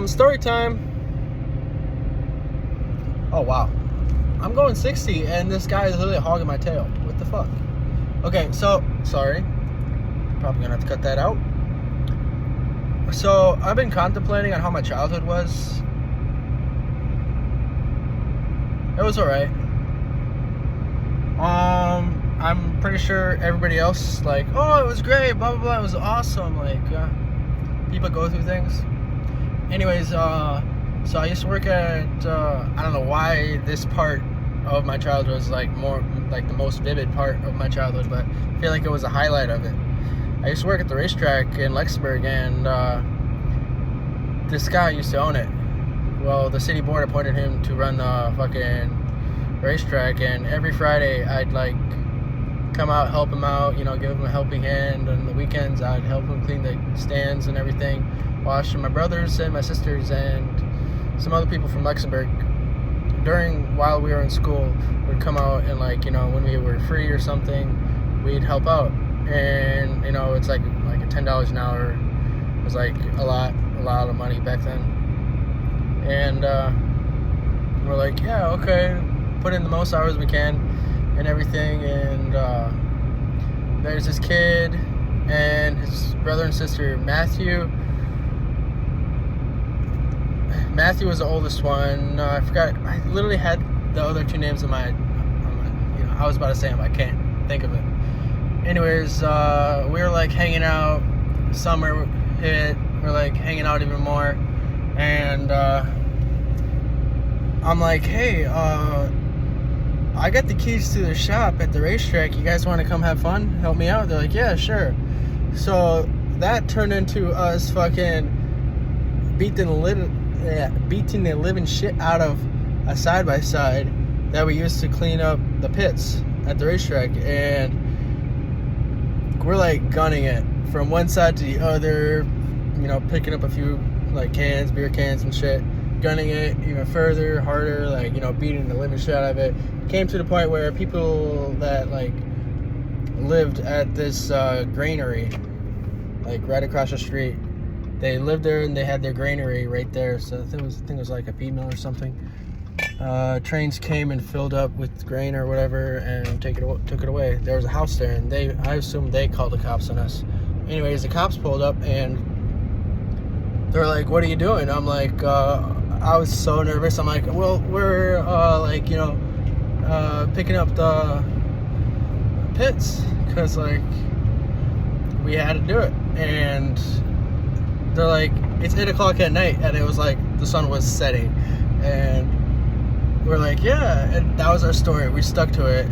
Story time. Oh, wow. I'm going 60, and this guy is literally hogging my tail. What the fuck? Okay, so, sorry. Probably gonna have to cut that out. So, I've been contemplating on how my childhood was. It was alright. I'm pretty sure everybody else, like, oh, it was great, blah, blah, blah, it was awesome. Like, people go through things. Anyways, so I used to work at, I don't know why this part of my childhood was like more, like the most vivid part of my childhood, but I feel like it was a highlight of it. I used to work at the racetrack in Luxembourg, and this guy used to own it. Well, the city board appointed him to run the fucking racetrack, and every Friday I'd like come out, help him out, you know, give him a helping hand. On the weekends I'd help him clean the stands and everything, wash my brothers and my sisters and some other people from Luxembourg. While we were in school, we'd come out and, like, you know, when we were free or something, we'd help out. And, you know, it's like a $10 an hour. It was like a lot of money back then. And we're like, yeah, okay, put in the most hours we can and everything. And there's this kid and his brother and sister, Matthew was the oldest one. I forgot. I literally had the other two names in my you know, I was about to say them. I can't think of it. Anyways, we were like hanging out. Summer hit. We're like hanging out even more. And I'm like, hey, I got the keys to the shop at the racetrack. You guys want to come have fun? Help me out? They're like, yeah, sure. So that turned into us fucking beating the living shit out of a side-by-side that we used to clean up the pits at the racetrack. And we're like gunning it from one side to the other, you know, picking up a few like beer cans and shit, gunning it even further, harder, like, you know, beating the living shit out of it. Came to the point where people that like lived at this granary, like right across the street, they lived there and they had their granary right there. So I think it was like a feed mill or something. Trains came and filled up with grain or whatever and took it away. There was a house there, and I assume they called the cops on us. Anyways, the cops pulled up and they're like, "What are you doing?" I'm like, I was so nervous. I'm like, "Well, we're like, you know, picking up the pits because like we had to do it." And they're like, it's 8 o'clock at night, and it was like the sun was setting, and we're like, yeah. And that was our story. We stuck to it.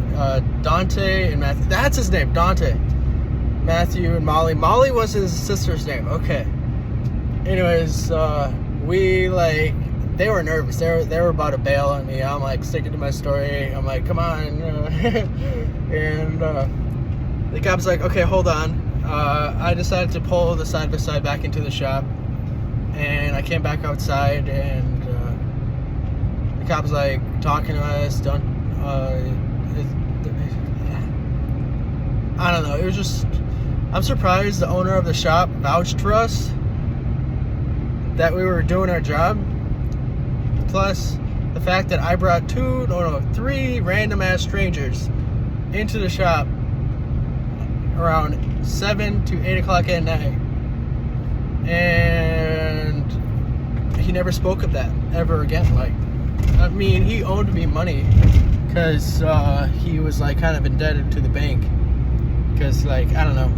Dante and Matthew, that's his name, Dante. Matthew and Molly. Molly was his sister's name. Okay. Anyways, they were nervous. They were about to bail on me. I'm like sticking to my story. I'm like, come on. And the cop's like, okay, hold on. I decided to pull the side-by-side back into the shop, and I came back outside, and the cop's like talking to us. I don't know. It was just, I'm surprised the owner of the shop vouched for us that we were doing our job. Plus, the fact that I brought 3 random-ass strangers into the shop around 7 to 8 o'clock at night, and he never spoke of that ever again. Like, I mean, he owed me money because he was like kind of indebted to the bank because, like, I don't know,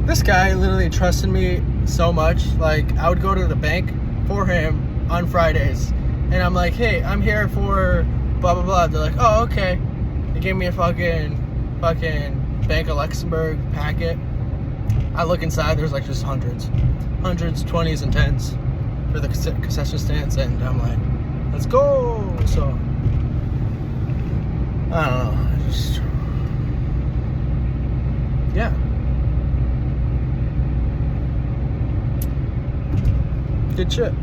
this guy literally trusted me so much. Like, I would go to the bank for him on Fridays, and I'm like, hey, I'm here for blah blah blah. They're like, oh, okay. They gave me a fucking Bank of Luxembourg packet. I look inside, there's like just hundreds, 20s and 10s for the concession stands, and I'm like, let's go. So I don't know, just, yeah, good shit.